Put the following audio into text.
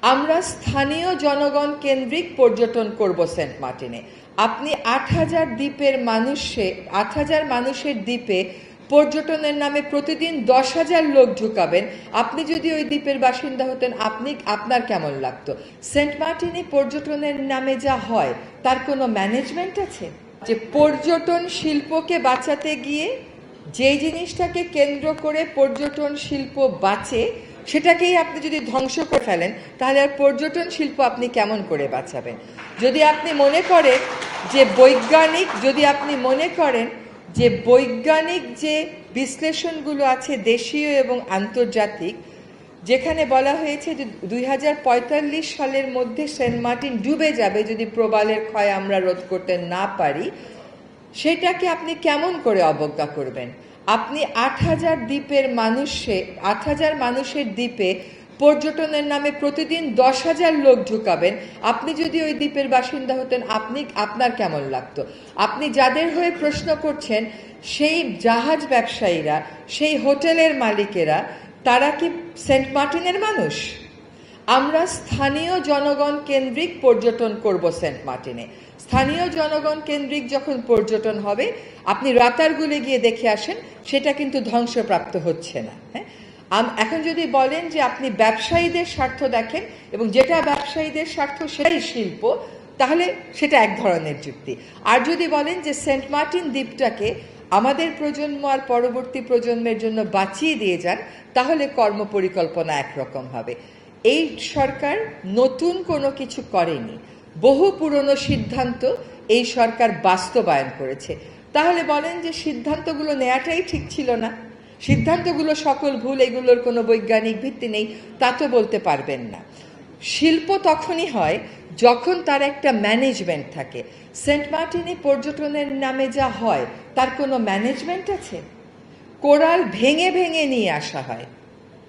আমরা স্থানীয় জনগণ কেন্দ্রিক পর্যটন করব সেন্ট মার্টিনে। আপনি ৮,০০০ মানুষের দ্বীপে পর্যটনের নামে প্রতিদিন ১০,০০০ লোক ঢুকাবেন। আপনি যদি ওই দ্বীপের বাসিন্দা হতেন, আপনার কেমন লাগতো? সেন্ট মার্টিনে পর্যটনের নামে যা হয় তার কোনো ম্যানেজমেন্ট আছে? যে পর্যটন শিল্পকে বাঁচাতে গিয়ে যেই জিনিসটাকে কেন্দ্র করে পর্যটন শিল্প বাঁচে সেটাকেই আপনি যদি ধ্বংস করে ফেলেন, তাহলে আর পর্যটন শিল্প আপনি কেমন করে বাঁচাবেন? যদি আপনি মনে করেন যে বৈজ্ঞানিক যে বিশ্লেষণগুলো আছে দেশীয় এবং আন্তর্জাতিক, যেখানে বলা হয়েছে যে 2045 সালের মধ্যে সেন্ট মার্টিন ডুবে যাবে যদি প্রবালের ক্ষয় আমরা রোধ করতে না পারি, সেটাকে আপনি কেমন করে অবজ্ঞা করবেন? আপনি ৮,০০০ মানুষের দ্বীপে পর্যটনের নামে প্রতিদিন ১০,০০০ লোক ঢুকাবেন। আপনি যদি ওই দ্বীপের বাসিন্দা হতেন, আপনার কেমন লাগতো? আপনি যাদের হয়ে প্রশ্ন করছেন, সেই জাহাজ ব্যবসায়ীরা, সেই হোটেলের মালিকেরা, তারা কি সেন্ট মার্টিনের মানুষ? আমরা স্থানীয় জনগণ কেন্দ্রিক পর্যটন করব সেন্ট মার্টিনে। স্থানীয় জনগণ কেন্দ্রিক যখন পর্যটন হবে, আপনি রাতারগুলে গিয়ে দেখে আসেন, সেটা কিন্তু ধ্বংসপ্রাপ্ত হচ্ছে না। হ্যাঁ, এখন যদি বলেন যে আপনি ব্যবসায়ীদের স্বার্থ দেখেন এবং যেটা ব্যবসায়ীদের স্বার্থ সেটাই শিল্প, তাহলে সেটা এক ধরনের যুক্তি। আর যদি বলেন যে সেন্ট মার্টিন দ্বীপটাকে আমাদের প্রজন্ম আর পরবর্তী প্রজন্মের জন্য বাঁচিয়ে দিয়ে যান, তাহলে কর্মপরিকল্পনা একরকম হবে। এই সরকার নতুন কোনো কিছু করেনি, বহু পুরনো সিদ্ধান্ত এই সরকার বাস্তবায়ন করেছে। তাহলে বলেন যে সিদ্ধান্তগুলো নেওয়াটাই ঠিক ছিল না, সিদ্ধান্তগুলো সকল ভুল, এগুলোর কোনো বৈজ্ঞানিক ভিত্তি নেই, তা তো বলতে পারবেন না। শিল্প তখনই হয় যখন তার একটা ম্যানেজমেন্ট থাকে। সেন্ট মার্টিনে পর্যটনের নামে যা হয় তার কোনো ম্যানেজমেন্ট আছে? কোরাল ভেঙে ভেঙে নিয়ে আসা হয়।